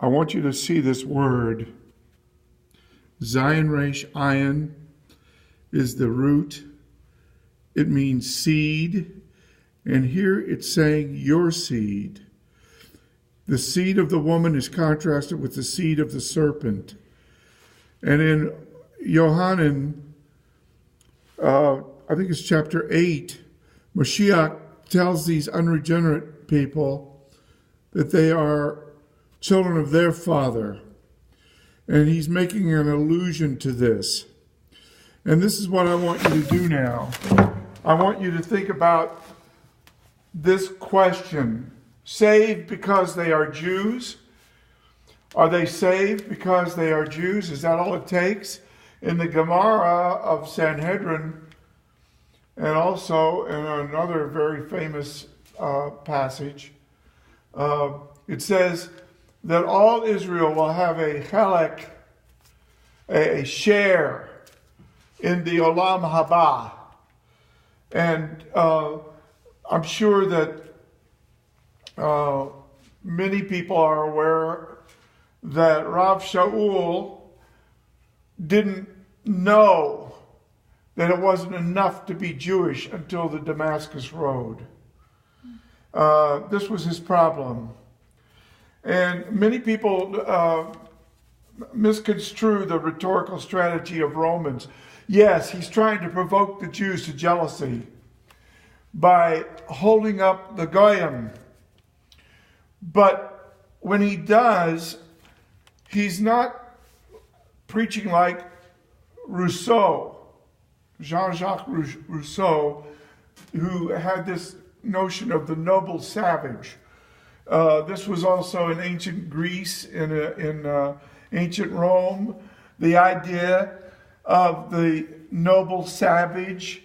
I want you to see this word. Zion Resh Ayin is the root. It means seed. And here it's saying your seed. The seed of the woman is contrasted with the seed of the serpent. And in Yohanan, I think it's chapter 8, Moshiach tells these unregenerate people that they are children of their father. And he's making an allusion to this. And this is what I want you to do now. I want you to think about this question. Saved because they are Jews? Are they saved because they are Jews? Is that all it takes? In the Gemara of Sanhedrin, and also in another very famous passage, it says that all Israel will have a chelek, a share in the Olam Haba. And I'm sure that many people are aware that Rav Shaul didn't know that it wasn't enough to be Jewish until the Damascus Road. This was his problem. And many people misconstrue the rhetorical strategy of Romans. Yes, he's trying to provoke the Jews to jealousy by holding up the Goyim. But when he does, he's not preaching like Rousseau, Jean-Jacques Rousseau, who had this notion of the noble savage. This was also in ancient Greece, in ancient Rome, the idea of the noble savage,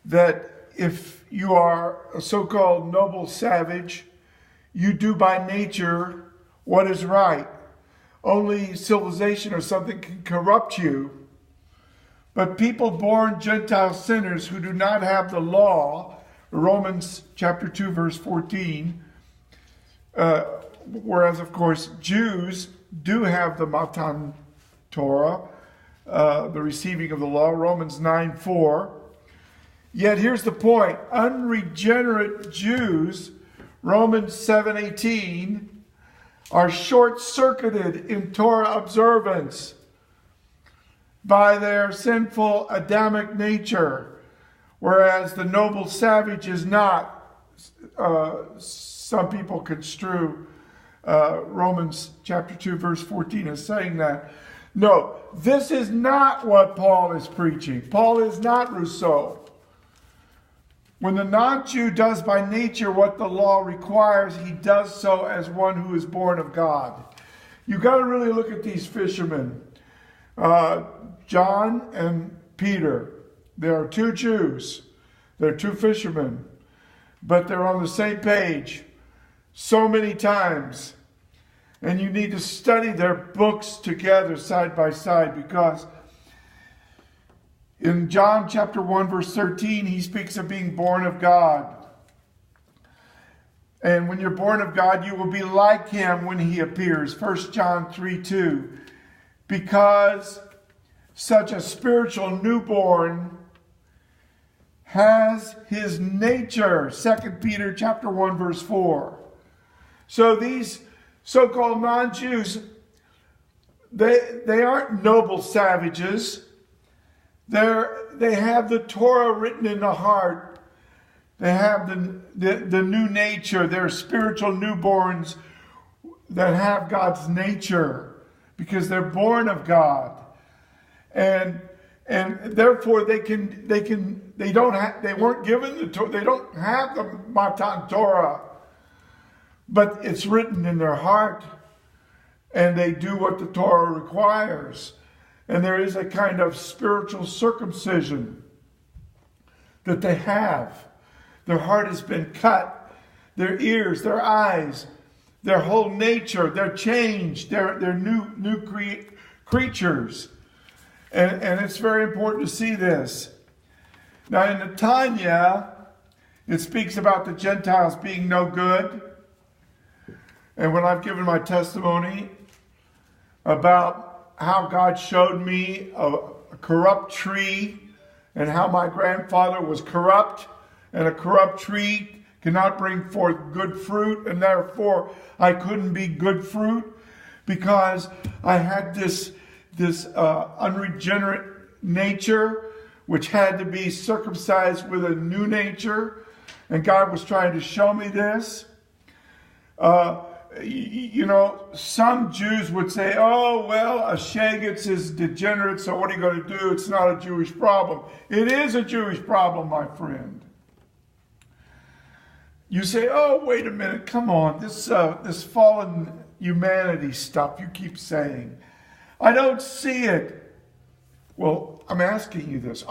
that if you are a so-called noble savage, you do by nature what is right. Only civilization or something can corrupt you. But people born Gentile sinners who do not have the law, Romans chapter 2, verse 14, whereas, of course, Jews do have the Matan Torah, the receiving of the law, Romans 9:4. Yet here's the point. Unregenerate Jews, Romans 7:18, are short-circuited in Torah observance by their sinful Adamic nature, whereas the noble savage is not. Some people construe Romans chapter 2, verse 14 as saying that. No, this is not what Paul is preaching. Paul is not Rousseau. When the non-Jew does by nature what the law requires, he does so as one who is born of God. You've got to really look at these fishermen. John and Peter. There are two Jews. They're two fishermen. But they're on the same page so many times. And you need to study their books together side by side, because in John chapter 1, verse 13, he speaks of being born of God. And when you're born of God, you will be like him when he appears. 1 John 3:2. Because such a spiritual newborn has his nature. 2 Peter chapter 1, verse 4. So these so-called non-Jews, they aren't noble savages. They have the Torah written in the heart. They have the new nature. They're spiritual newborns that have God's nature because they're born of God, and therefore they weren't given the Torah. They don't have the Matan Torah, but it's written in their heart, and they do what the Torah requires. And there is a kind of spiritual circumcision that they have. Their heart has been cut. Their ears, their eyes, their whole nature, they're changed. They're new creatures. And it's very important to see this. Now in the Tanya, it speaks about the Gentiles being no good. And when I've given my testimony about how God showed me a corrupt tree and how my grandfather was corrupt, and a corrupt tree cannot bring forth good fruit, and therefore I couldn't be good fruit because I had this unregenerate nature which had to be circumcised with a new nature, and God was trying to show me this. You know, some Jews would say, oh, well, a Shagets is degenerate, so what are you going to do? It's not a Jewish problem. It is a Jewish problem, my friend. You say, oh, wait a minute, come on, this fallen humanity stuff you keep saying. I don't see it. Well, I'm asking you this.